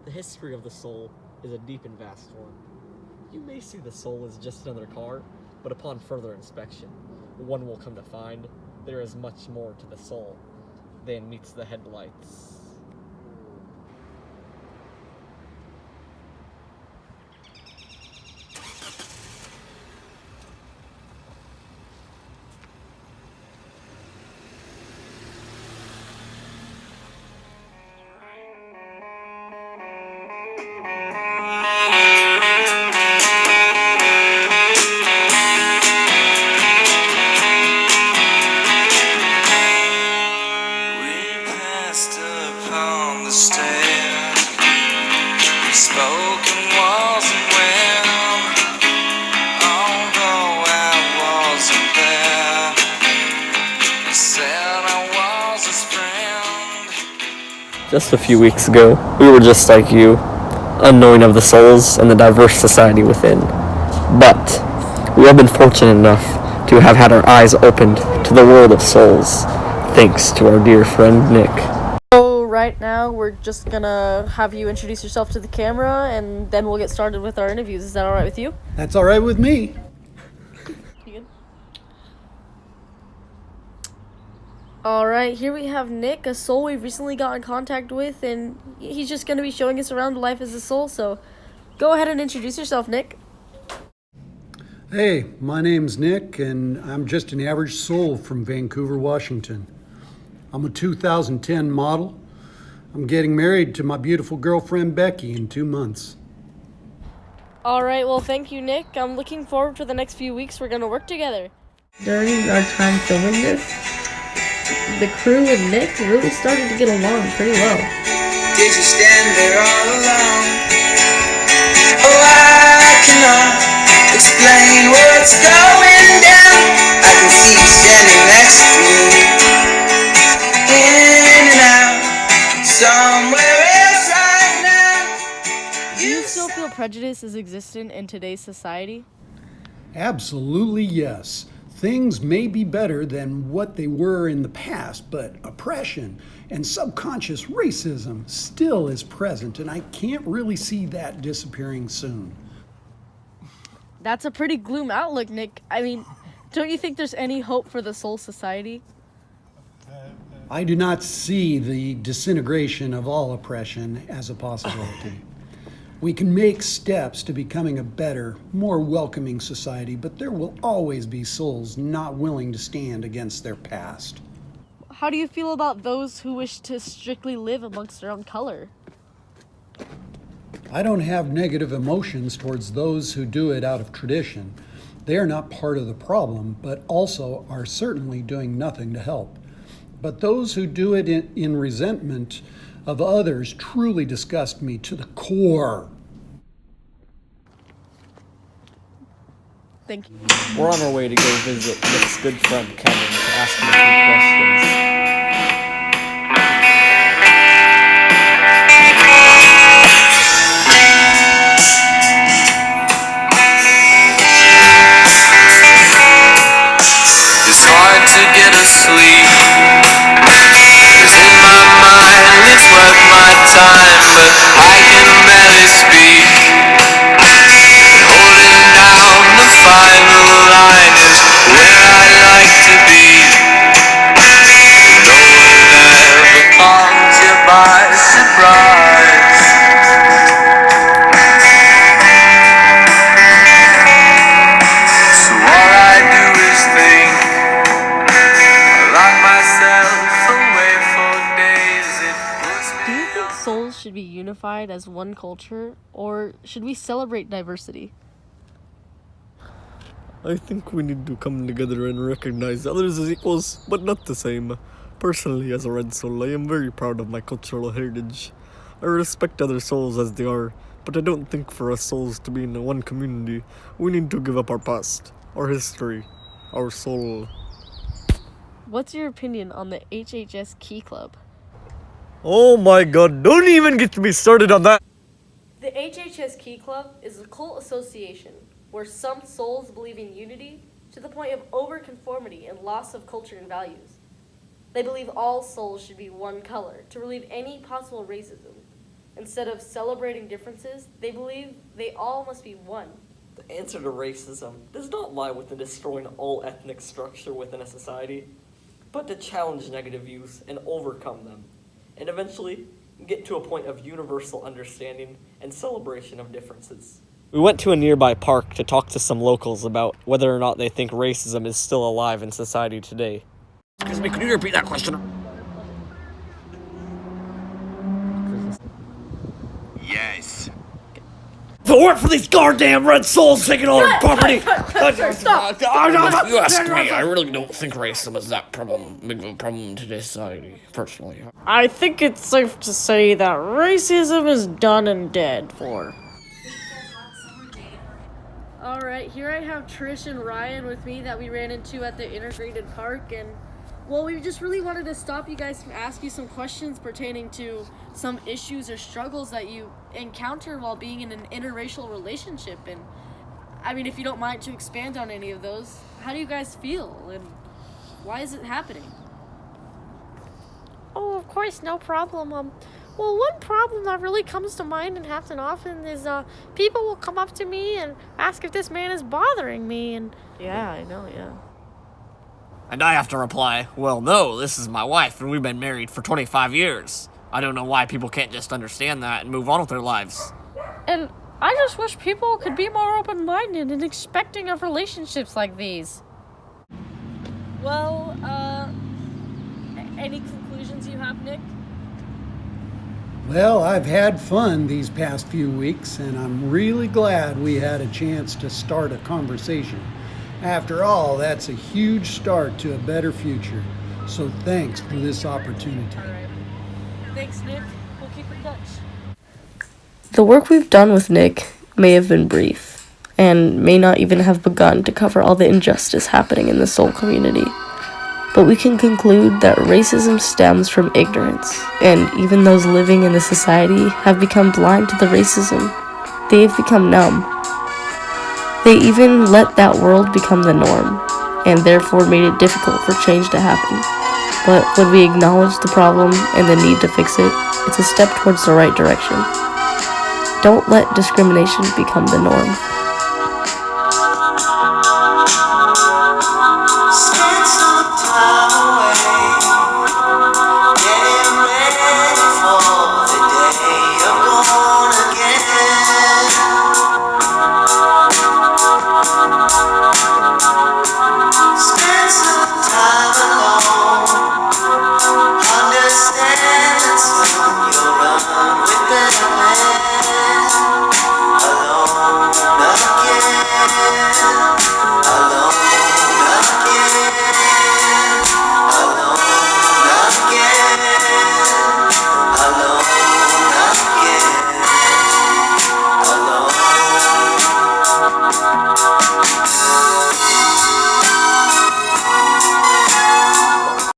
The history of the soul is a deep and vast one. You may see the soul as just another car, but upon further inspection, one will come to find there is much more to the soul than meets the headlights. We passed upon the stair, spoken wasn't well, although I wasn't there. I said I was his friend. Just a few weeks ago, we were just like you, unknowing of the souls and the diverse society within. But we have been fortunate enough to have had our eyes opened to the world of souls, thanks to our dear friend Nick. So right now we're just gonna have you introduce yourself to the camera and then we'll get started with our interviews. Is that alright with you? That's all right with me. You good? Alright, here we have Nick, a soul we've recently got in contact with, and he's just gonna be showing us around life as a soul, so go ahead and introduce yourself, Nick. Hey, my name's Nick, and I'm just an average soul from Vancouver, Washington. I'm a 2010 model. I'm getting married to my beautiful girlfriend Becky in 2 months. Alright, well thank you, Nick. I'm looking forward to the next few weeks we're gonna work together. During our time filming this, the crew and Nick really started to get along pretty well. Did you stand there all alone? Oh, I cannot explain what's going down. I can see you standing next to me, in and out, somewhere else right now. Do you still feel prejudice is existent in today's society? Absolutely yes. Things may be better than what they were in the past, but oppression and subconscious racism still is present, and I can't really see that disappearing soon. That's a pretty gloom outlook, Nick. I mean, don't you think there's any hope for the soul society? I do not see the disintegration of all oppression as a possibility. We can make steps to becoming a better, more welcoming society, but there will always be souls not willing to stand against their past. How do you feel about those who wish to strictly live amongst their own color? I don't have negative emotions towards those who do it out of tradition. They are not part of the problem, but also are certainly doing nothing to help. But those who do it in resentment of others truly disgust me to the core. Thank you. We're on our way to go visit Nick's good friend Kevin to ask him a few questions. It's hard to get asleep, 'cause in my mind it's worth my time, but I can barely speak. Holding down the final line is where I like to be. No one ever caught you by surprise. So all I do is think. I lock myself away for days. It puts Do me you think souls should be unified as one culture, or should we celebrate diversity? I think we need to come together and recognize others as equals, but not the same. Personally, as a red soul, I am very proud of my cultural heritage. I respect other souls as they are, but I don't think for us souls to be in one community, we need to give up our past, our history, our soul. What's your opinion on the HHS Key Club? Oh my god, don't even get me started on that! The HHS Key Club is a cult association where some souls believe in unity to the point of overconformity and loss of culture and values. They believe all souls should be one color to relieve any possible racism, Instead of celebrating differences, they believe they all must be one. The answer to racism does not lie within destroying all ethnic structure within a society, but to challenge negative views and overcome them, and eventually get to a point of universal understanding and celebration of differences. We went to a nearby park to talk to some locals about whether or not they think racism is still alive in society today. Excuse me, could you repeat that question? Yes. If it weren't for these goddamn red souls taking all our property... Stop! If you ask me, I really don't think racism is that big of a problem in today's society, personally. I think it's safe to say that racism is done and dead for. Alright, here I have Trish and Ryan with me that we ran into at the integrated park, and well, we just really wanted to stop you guys from ask you some questions pertaining to some issues or struggles that you encounter while being in an interracial relationship. And I mean, if you don't mind to expand on any of those, how do you guys feel and why is it happening? Oh, of course, no problem. Well, one problem that really comes to mind and happens often is people will come up to me and ask if this man is bothering me, and yeah, I know, yeah. And I have to reply, well, no, this is my wife, and we've been married for 25 years. I don't know why people can't just understand that and move on with their lives. And I just wish people could be more open-minded and expecting of relationships like these. Well, any conclusions you have, Nick? Well, I've had fun these past few weeks, and I'm really glad we had a chance to start a conversation. After all, that's a huge start to a better future. So thanks for this opportunity. Alright. Thanks, Nick. We'll keep in touch. The work we've done with Nick may have been brief, and may not even have begun to cover all the injustice happening in the soul community. But we can conclude that racism stems from ignorance, and even those living in the society have become blind to the racism. They have become numb. They even let that world become the norm, and therefore made it difficult for change to happen. But when we acknowledge the problem and the need to fix it, it's a step towards the right direction. Don't let discrimination become the norm.